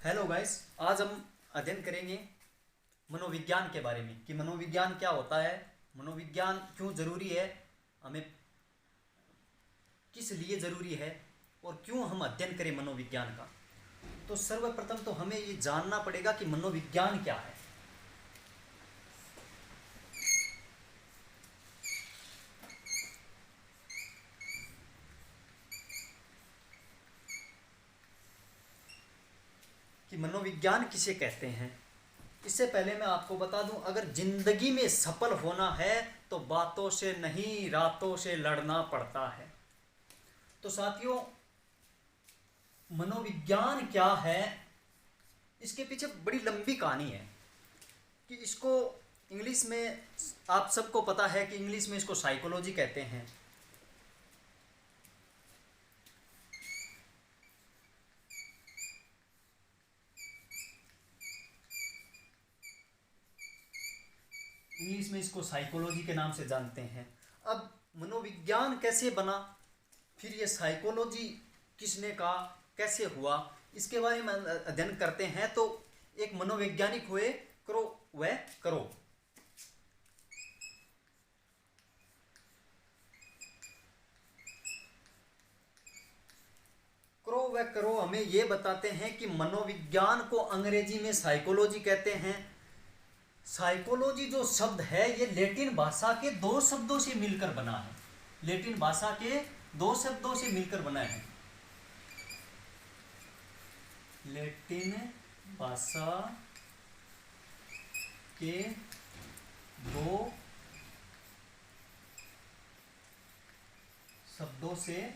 Hello guys, आज हम अध्ययन करेंगे मनोविज्ञान के बारे में कि मनोविज्ञान क्या होता है, मनोविज्ञान क्यों ज़रूरी है, हमें किस लिए ज़रूरी है और क्यों हम अध्ययन करें मनोविज्ञान का। तो सर्वप्रथम तो हमें ये जानना पड़ेगा कि मनोविज्ञान क्या है। कि मनोविज्ञान किसे कहते हैं। इससे पहले मैं आपको बता दूं, अगर जिंदगी में सफल होना है तो बातों से नहीं, रातों से लड़ना पड़ता है। तो साथियों, मनोविज्ञान क्या है, इसके पीछे बड़ी लंबी कहानी है कि इसको इंग्लिश में, आप सबको पता है कि इंग्लिश में इसको साइकोलॉजी कहते हैं। इंग्लिश में इसको साइकोलॉजी के नाम से जानते हैं। अब मनोविज्ञान कैसे बना, फिर ये साइकोलॉजी किसने कहा, कैसे हुआ, इसके बारे में अध्ययन करते हैं। तो एक मनोवैज्ञानिक हुए क्रो व करो। क्रो व करो हमें ये बताते हैं कि मनोविज्ञान को अंग्रेजी में साइकोलॉजी कहते हैं। साइकोलॉजी जो शब्द है ये लैटिन भाषा के दो शब्दों से मिलकर बना है। लैटिन भाषा के दो शब्दों से मिलकर बना है। लैटिन भाषा के दो शब्दों से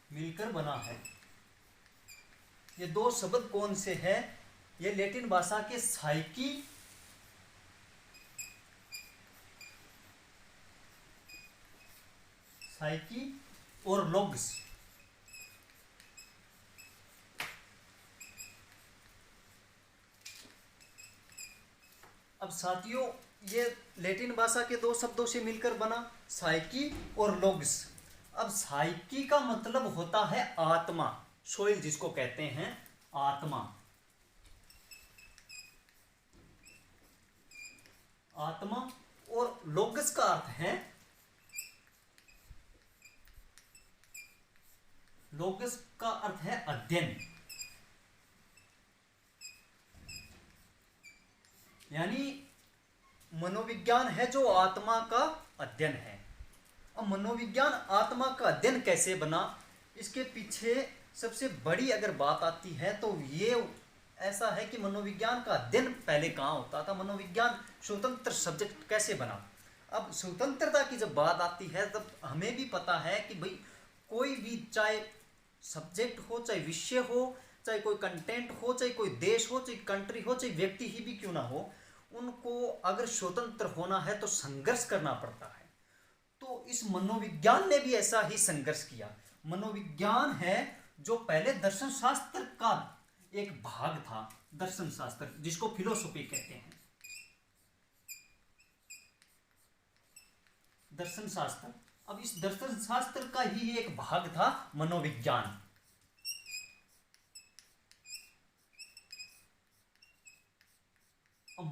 मिलकर बना है। ये दो शब्द कौन से हैं? ये लैटिन भाषा के साइकी और लोग्स। अब साथियों, ये लैटिन भाषा के दो शब्दों से मिलकर बना, साइकी और लोग्स। अब साइकी का मतलब होता है आत्मा, सोइल जिसको कहते हैं, आत्मा। आत्मा और लोगस का अर्थ है, लोगस का अर्थ है अध्ययन, यानी मनोविज्ञान है जो आत्मा का अध्ययन है। अब मनोविज्ञान आत्मा का अध्ययन कैसे बना, इसके पीछे सबसे बड़ी अगर बात आती है तो ये ऐसा है कि मनोविज्ञान का अध्ययन पहले कहाँ होता था, मनोविज्ञान स्वतंत्र सब्जेक्ट कैसे बना। अब स्वतंत्रता की जब बात आती है तब हमें भी पता है कि भाई कोई भी, चाहे सब्जेक्ट हो, चाहे विषय हो, चाहे कोई कंटेंट हो, चाहे कोई देश हो, चाहे कंट्री हो, चाहे व्यक्ति ही भी क्यों ना हो, उनको अगर स्वतंत्र होना है तो संघर्ष करना पड़ता है। तो इस मनोविज्ञान ने भी ऐसा ही संघर्ष किया। मनोविज्ञान है जो पहले दर्शन शास्त्र का एक भाग था, दर्शन शास्त्र जिसको फिलोसॉफी कहते हैं। दर्शन शास्त्र, अब इस दर्शन शास्त्र का ही एक भाग था मनोविज्ञान।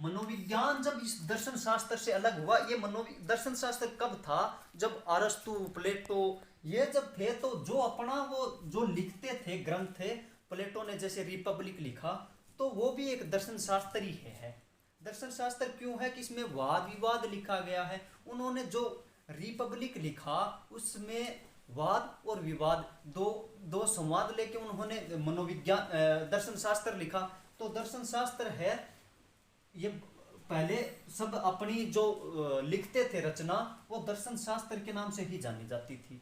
मनोविज्ञान जब इस दर्शन शास्त्र से अलग हुआ, ये दर्शन शास्त्र कब था, जब अरस्तु, प्लेटो ये जब थे, तो जो अपना वो जो लिखते थे ग्रंथ थे, प्लेटो ने जैसे रिपब्लिक लिखा, तो वो भी एक दर्शन शास्त्र ही है। दर्शन शास्त्र क्यों है कि इसमें वाद विवाद लिखा गया है। उन्होंने जो रिपब्लिक लिखा उसमें वाद और विवाद दो संवाद लेके उन्होंने मनोविज्ञान दर्शन शास्त्र लिखा। तो दर्शन शास्त्र है, ये पहले सब अपनी जो लिखते थे रचना, वो दर्शन शास्त्र के नाम से ही जानी जाती थी।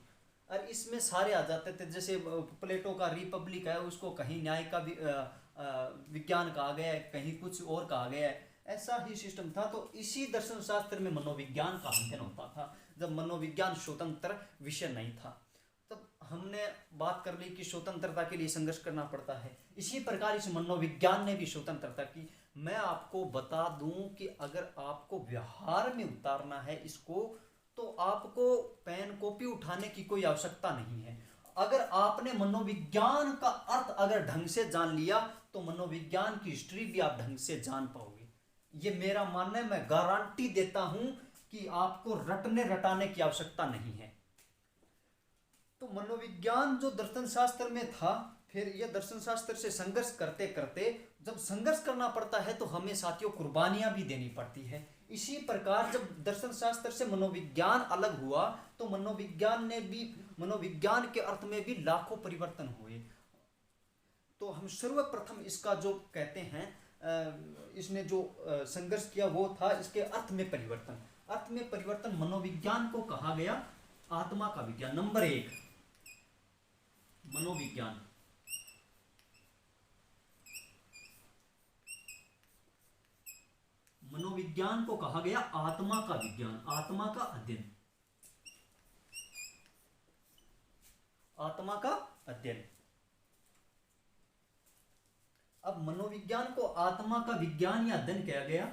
और इसमें सारे आ जाते थे, जैसे प्लेटो का रिपब्लिक है, उसको कहीं न्याय का विज्ञान कहा गया है, कहीं कुछ और कहा गया है, ऐसा ही सिस्टम था। तो इसी दर्शन शास्त्र में मनोविज्ञान का अध्ययन होता था, जब मनोविज्ञान स्वतंत्र विषय नहीं था। तब हमने बात कर ली कि स्वतंत्रता के लिए संघर्ष करना पड़ता है। इसी प्रकार इस मनोविज्ञान ने भी स्वतंत्रता की। मैं आपको बता दूं कि अगर आपको व्यवहार में उतारना है इसको, तो आपको पेन कॉपी उठाने की कोई आवश्यकता नहीं है। अगर आपने मनोविज्ञान का अर्थ अगर ढंग से जान लिया तो मनोविज्ञान की हिस्ट्री भी आप ढंग से जान पाओगे। ये मेरा मानना है, मैं गारंटी देता हूं कि आपको रटने रटाने की आवश्यकता नहीं है। तो मनोविज्ञान जो दर्शन शास्त्र में था, फिर यह दर्शन शास्त्र से संघर्ष करते करते जब संघर्ष करना पड़ता है तो हमें साथियों कुर्बानियां भी देनी पड़ती है। इसी प्रकार जब दर्शन शास्त्र से मनोविज्ञान अलग हुआ तो मनोविज्ञान के अर्थ में भी लाखों परिवर्तन हुए। तो हम सर्वप्रथम इसका जो कहते हैं इसने जो संघर्ष किया वो था इसके अर्थ में परिवर्तन। अर्थ में परिवर्तन मनोविज्ञान को कहा गया आत्मा का विज्ञान। नंबर 1 मनोविज्ञान। मनोविज्ञान को कहा गया आत्मा का विज्ञान, आत्मा का अध्ययन, आत्मा का अध्ययन। अब मनोविज्ञान को आत्मा का विज्ञान या अध्ययन किया गया।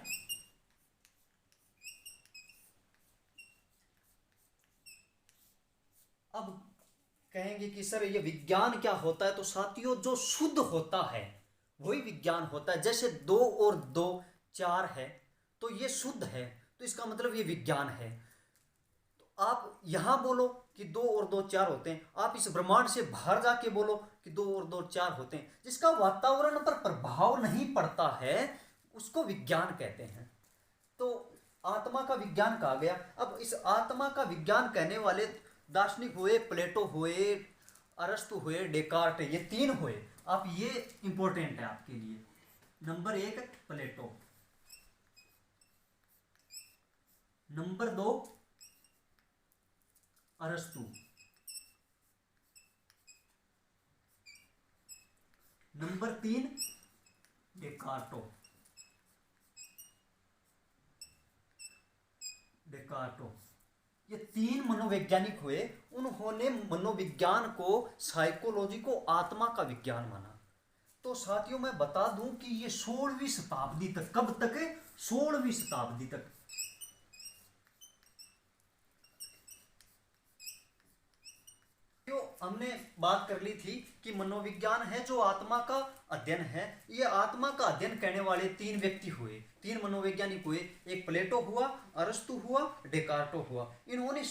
अब कहेंगे कि सर ये विज्ञान क्या होता है? तो साथियों जो शुद्ध होता है वही विज्ञान होता है। जैसे 2 और 2 4 है तो ये शुद्ध है, तो इसका मतलब ये विज्ञान है। तो आप यहां बोलो कि 2 और 2 4 होते हैं, आप इस ब्रह्मांड से बाहर जाके बोलो कि 2 और 2 4 होते हैं, जिसका वातावरण पर प्रभाव नहीं पड़ता है उसको विज्ञान कहते हैं। तो आत्मा का विज्ञान कहा गया। अब इस आत्मा का विज्ञान कहने वाले दार्शनिक हुए, प्लेटो हुए, अरस्तु हुए, डेकार्ट, ये 3 हुए। आप ये इंपॉर्टेंट है आपके लिए। नंबर 1 प्लेटो, नंबर 2 अरस्तु, नंबर 3 डेकार्टो। ये 3 मनोवैज्ञानिक हुए। उन्होंने मनोविज्ञान को, साइकोलॉजी को आत्मा का विज्ञान माना। तो साथियों मैं बता दूं कि ये 16वीं शताब्दी तक, कब तक है? 16वीं शताब्दी तक। हमने बात कर ली थी कि मनोविज्ञान है जो आत्मा का अध्ययन है। ये आत्मा का अध्ययन करने वाले 3 व्यक्ति हुए, 3 मनोवैज्ञानिक हुए। एक प्लेटो हुआ, अरस्तु हुआ, डेकार्टो हुआ। इन्होंने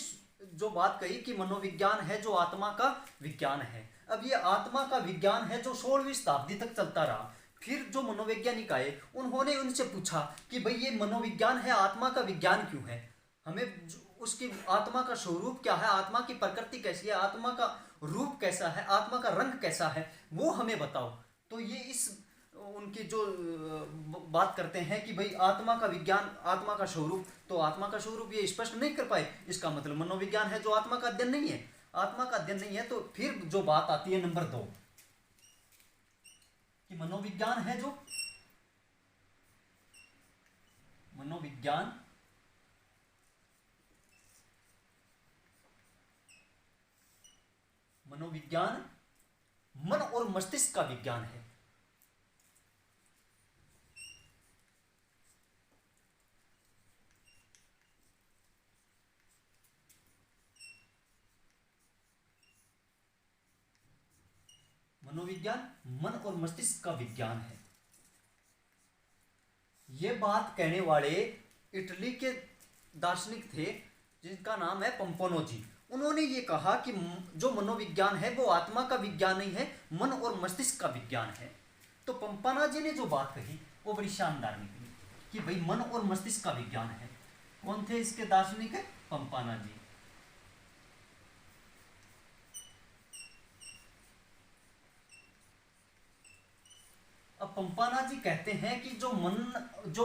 जो बात कही कि मनोविज्ञान है जो आत्मा का विज्ञान है। अब ये आत्मा का विज्ञान है जो 16वीं शताब्दी तक चलता रहा। फिर जो मनोवैज्ञानिक आए उन्होंने उनसे पूछा कि भाई ये मनोविज्ञान है, आत्मा का विज्ञान क्यों है? हमें उसकी आत्मा का स्वरूप क्या है, आत्मा की प्रकृति कैसी है, आत्मा का रूप कैसा है, आत्मा का रंग कैसा है, वो हमें बताओ। तो ये इस उनकी जो बात करते हैं कि भाई आत्मा का विज्ञान, आत्मा का स्वरूप, तो आत्मा का स्वरूप ये स्पष्ट नहीं कर पाए। इसका मतलब मनोविज्ञान है जो आत्मा का अध्ययन नहीं है, आत्मा का अध्ययन नहीं है। तो फिर जो बात आती है नंबर 2 कि मनोविज्ञान है जो मनोविज्ञान मनोविज्ञान मन और मस्तिष्क का विज्ञान है। मनोविज्ञान मन और मस्तिष्क का विज्ञान है। ये बात कहने वाले इटली के दार्शनिक थे जिनका नाम है पंपोनोजी। उन्होंने ये कहा कि जो मनोविज्ञान है वो आत्मा का विज्ञान नहीं है, मन और मस्तिष्क का विज्ञान है। तो पंपानाजी ने जो बात कही वो बड़ी शानदार निकली कि भाई मन और मस्तिष्क का विज्ञान है। कौन थे इसके दार्शनिक? है पंपानाजी। अब पंपानाजी कहते हैं कि जो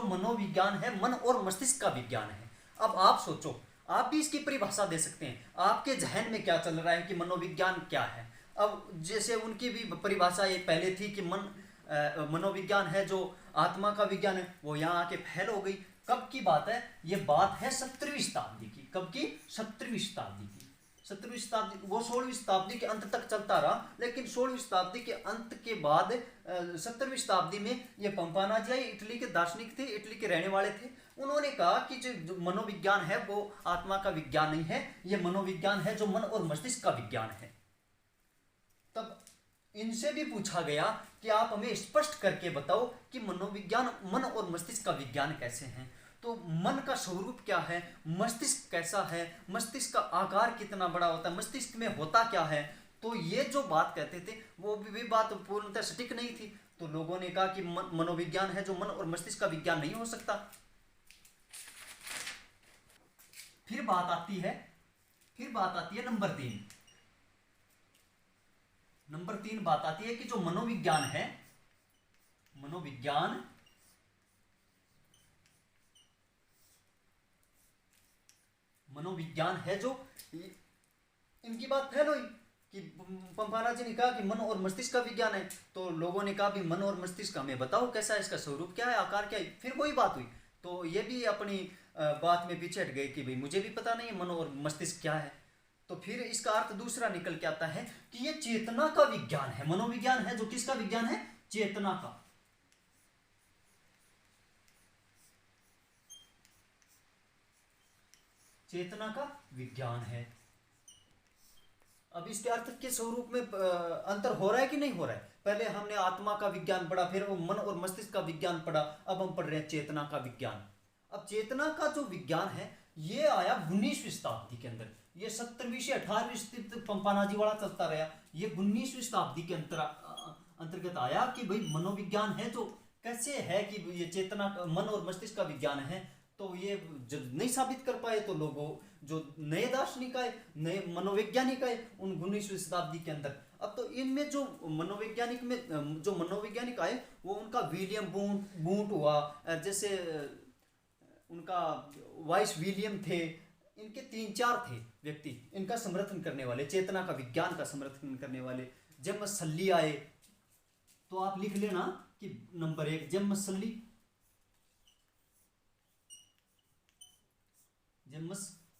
मनोविज्ञान है मन और मस्तिष्क का विज्ञान है। अब आप सोचो, आप भी इसकी परिभाषा दे सकते हैं। आपके जहन में क्या चल रहा है कि मनोविज्ञान क्या है? अब जैसे उनकी भी परिभाषा ये पहले थी कि मनोविज्ञान है जो आत्मा का विज्ञान है, वो यहाँ आके फैल हो गई। कब की बात है? ये बात है 17वीं शताब्दी की। कब की? 17वीं शताब्दी की। 17वीं शताब्दी, वो 16वीं शताब्दी के अंत तक चलता रहा, लेकिन 16वीं शताब्दी के अंत के बाद 17वीं शताब्दी में ये पंपानाजी आई, इटली के दार्शनिक थे, इटली के रहने वाले थे। उन्होंने कहा कि जो मनोविज्ञान है वो आत्मा का विज्ञान नहीं है, ये मनोविज्ञान है जो मन और मस्तिष्क का विज्ञान है। तब इनसे भी पूछा गया कि आप हमें स्पष्ट करके बताओ कि मनोविज्ञान, मन और मस्तिष्क का विज्ञान कैसे हैं। तो मन का स्वरूप क्या है, मस्तिष्क कैसा है, मस्तिष्क का आकार कितना बड़ा होता है, मस्तिष्क में होता क्या है। तो ये जो बात कहते थे वो भी बात पूर्णतः सटीक नहीं थी। तो लोगों ने कहा कि मनोविज्ञान है जो मन और मस्तिष्क का विज्ञान नहीं हो सकता। फिर बात आती है नंबर 3 बात आती है कि जो मनोविज्ञान है, मनोविज्ञान है जो, इनकी बात फैल हुई कि पंपाना जी ने कहा कि मन और मस्तिष्क का विज्ञान है। तो लोगों ने कहा भी मन और मस्तिष्क हमें बताओ कैसा है, इसका स्वरूप क्या है, आकार क्या है। फिर वही बात हुई। तो ये भी अपनी बात में पीछे हट गए कि भाई मुझे भी पता नहीं है मन और मस्तिष्क क्या है। तो फिर इसका अर्थ दूसरा निकल के आता है कि ये चेतना का विज्ञान है। मनोविज्ञान है जो किसका विज्ञान है, चेतना का। चेतना का विज्ञान है। अब इसके अर्थ के स्वरूप में अंतर हो रहा है कि नहीं हो रहा है। पहले हमने आत्मा का विज्ञान पढ़ा, फिर वो मन और मस्तिष्क का विज्ञान पढ़ा, अब हम पढ़ रहे हैं चेतना का विज्ञान। अब चेतना का जो विज्ञान है ये आया 19वीं शताब्दी के अंदर। ये 17वीं से 18वीं स्थित पंपानाजी वाला चलता रहा। ये 19वीं शताब्दी के अंतर्गत आया कि भाई मनोविज्ञान है जो कैसे है कि ये चेतना, मन और मस्तिष्क का विज्ञान है। तो ये जब नहीं साबित कर पाए तो लोगों जो नए दार्शनिक आए, नए मनोवैज्ञानिक आए उन 19वीं शताब्दी के अंदर। अब तो इनमें जो मनोवैज्ञानिक आए वो उनका विलियम बूंट हुआ, जैसे उनका वाइस विलियम थे, इनके 3-4 थे व्यक्ति इनका समर्थन करने वाले, चेतना का विज्ञान का समर्थन करने वाले। जेम्स सल्ली आए, तो आप लिख लेना कि नंबर 1 जेम्स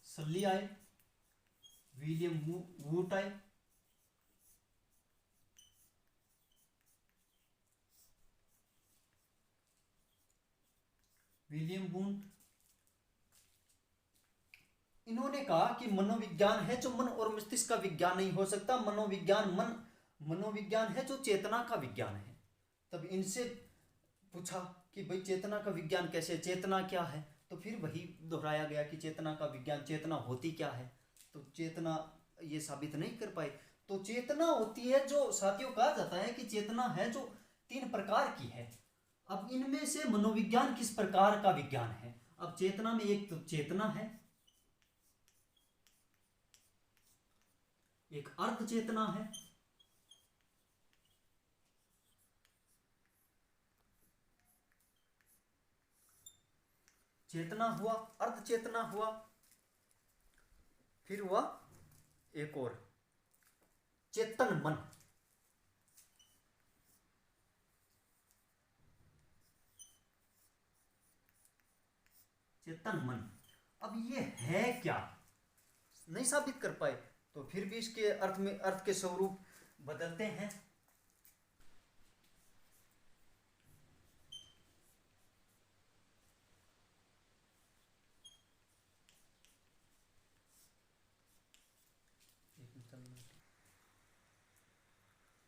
सल्ली आए, विलियम वूट आए, विलियम बूंट। इन्होंने कहा कि मनोविज्ञान है जो मन और मस्तिष्क का विज्ञान नहीं हो सकता, मनोविज्ञान है जो चेतना का विज्ञान है। तब इनसे पूछा कि भाई चेतना का विज्ञान कैसे, चेतना क्या है। तो फिर वही दोहराया गया कि चेतना का विज्ञान, चेतना होती क्या है। तो चेतना ये साबित नहीं कर पाए। तो चेतना होती है जो, साथियों कहा जाता है कि चेतना है जो 3 प्रकार की है। अब इनमें से मनोविज्ञान किस प्रकार का विज्ञान है। अब चेतना में एक तो चेतना है, एक अर्ध चेतना है, चेतना हुआ, अर्ध चेतना हुआ, फिर हुआ एक और चेतन मन। चेतन मन, अब ये है क्या नहीं साबित कर पाए। तो फिर भी इसके अर्थ के स्वरूप बदलते हैं।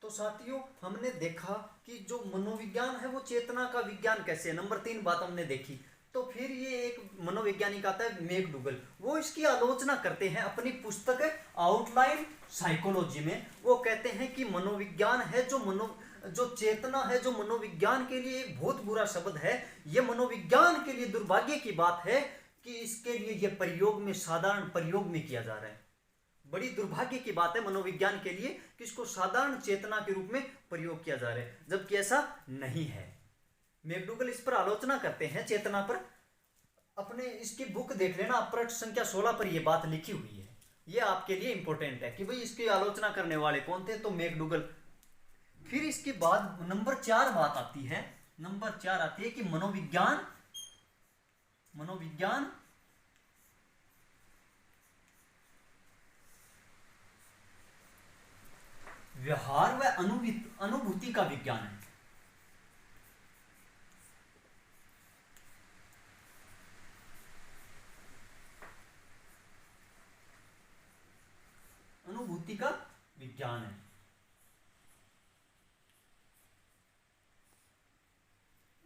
तो साथियों हमने देखा कि जो मनोविज्ञान है वो चेतना का विज्ञान कैसे है। नंबर 3 बात हमने देखी। तो फिर ये एक मनोवैज्ञानिक आता है मैकडूगल, वो इसकी आलोचना करते हैं अपनी पुस्तक आउटलाइन साइकोलॉजी में। वो कहते हैं कि मनोविज्ञान है जो चेतना है, जो मनोविज्ञान के लिए एक बहुत बुरा शब्द है। ये मनोविज्ञान के लिए दुर्भाग्य की बात है कि इसके लिए ये प्रयोग में, साधारण प्रयोग में किया जा रहा है। बड़ी दुर्भाग्य की बात है मनोविज्ञान के लिए कि इसको साधारण चेतना के रूप में प्रयोग किया जा रहा है, जबकि ऐसा नहीं है। मैकडूगल इस पर आलोचना करते हैं चेतना पर। अपने इसकी बुक देख लेना, पृष्ठ संख्या 16 पर यह बात लिखी हुई है। यह आपके लिए इंपॉर्टेंट है कि भाई इसकी आलोचना करने वाले कौन थे, तो मैकडूगल। फिर इसके बाद नंबर 4 बात आती है। नंबर 4 आती है कि मनोविज्ञान व्यवहार व अनुभूति का विज्ञान है। अनुभूति का विज्ञान है।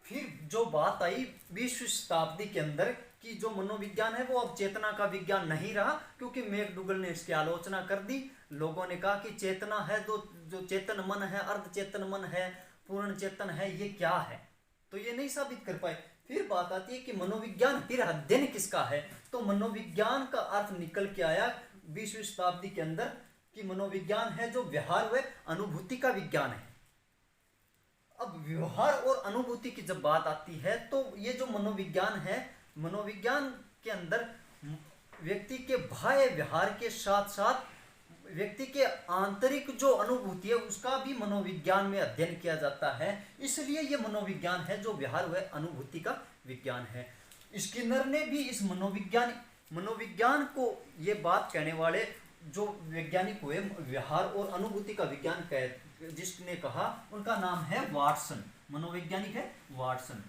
फिर जो बात आई 20वीं शताब्दी के अंदर कि जो मनोविज्ञान है वो अब चेतना का विज्ञान नहीं रहा, क्योंकि मैकडूगल ने इसकी आलोचना कर दी। लोगों ने कहा कि चेतना है जो चेतन मन है, अर्ध चेतन मन है, पूर्ण चेतन है, ये क्या है? तो ये नहीं साबित कर पाए। फिर बात आती है कि मनोविज्ञान फिर अध्ययन किसका है? तो मनोविज्ञान का अर्थ निकल के आया 20वीं शताब्दी के अंदर कि मनोविज्ञान है जो व्यवहार व अनुभूति का विज्ञान है। अब व्यवहार और अनुभूति की जब बात आती है तो ये जो मनोविज्ञान है, मनोविज्ञान के अंदर व्यक्ति के बाह्य व्यवहार के साथ साथ व्यक्ति के आंतरिक जो अनुभूति है उसका भी मनोविज्ञान में अध्ययन किया जाता है। इसलिए ये मनोविज्ञान है जो व्यवहार व अनुभूति का विज्ञान है। स्किनर ने भी इस मनोविज्ञान को ये बात कहने वाले जो वैज्ञानिक हुए, व्यवहार और अनुभूति का विज्ञान जिसने कहा, उनका नाम है वाटसन। मनोवैज्ञानिक है वाटसन।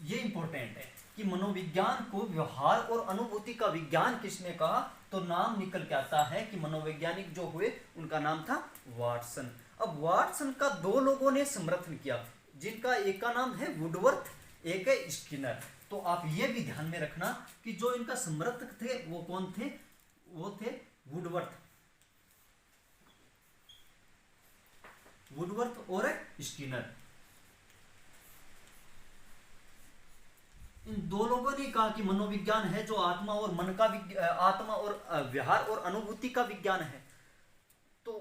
ये इंपॉर्टेंट है कि मनोविज्ञान को व्यवहार और अनुभूति का विज्ञान किसने कहा, तो नाम निकल के आता है कि मनोवैज्ञानिक जो हुए उनका नाम था वाटसन। अब वाटसन का दो लोगों ने समर्थन किया, जिनका एक का नाम है वुडवर्थ, एक है स्किनर। तो आप ये भी ध्यान में रखना कि जो इनका समर्थक थे वो कौन थे? वो थे वुडवर्थ और स्किनर। इन दो लोगों ने कहा कि मनोविज्ञान है जो आत्मा और मन का आत्मा और व्यवहार और अनुभूति का विज्ञान है। तो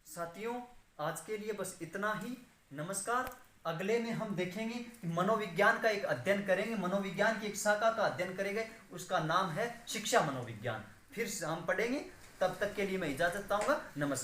साथियों, आज के लिए बस इतना ही। नमस्कार। अगले में हम देखेंगे कि मनोविज्ञान का एक अध्ययन करेंगे, मनोविज्ञान की एक शाखा का अध्ययन करेंगे, उसका नाम है शिक्षा मनोविज्ञान। फिर हम पढ़ेंगे। तब तक के लिए मैं इजाजत चाहूंगा। नमस्कार।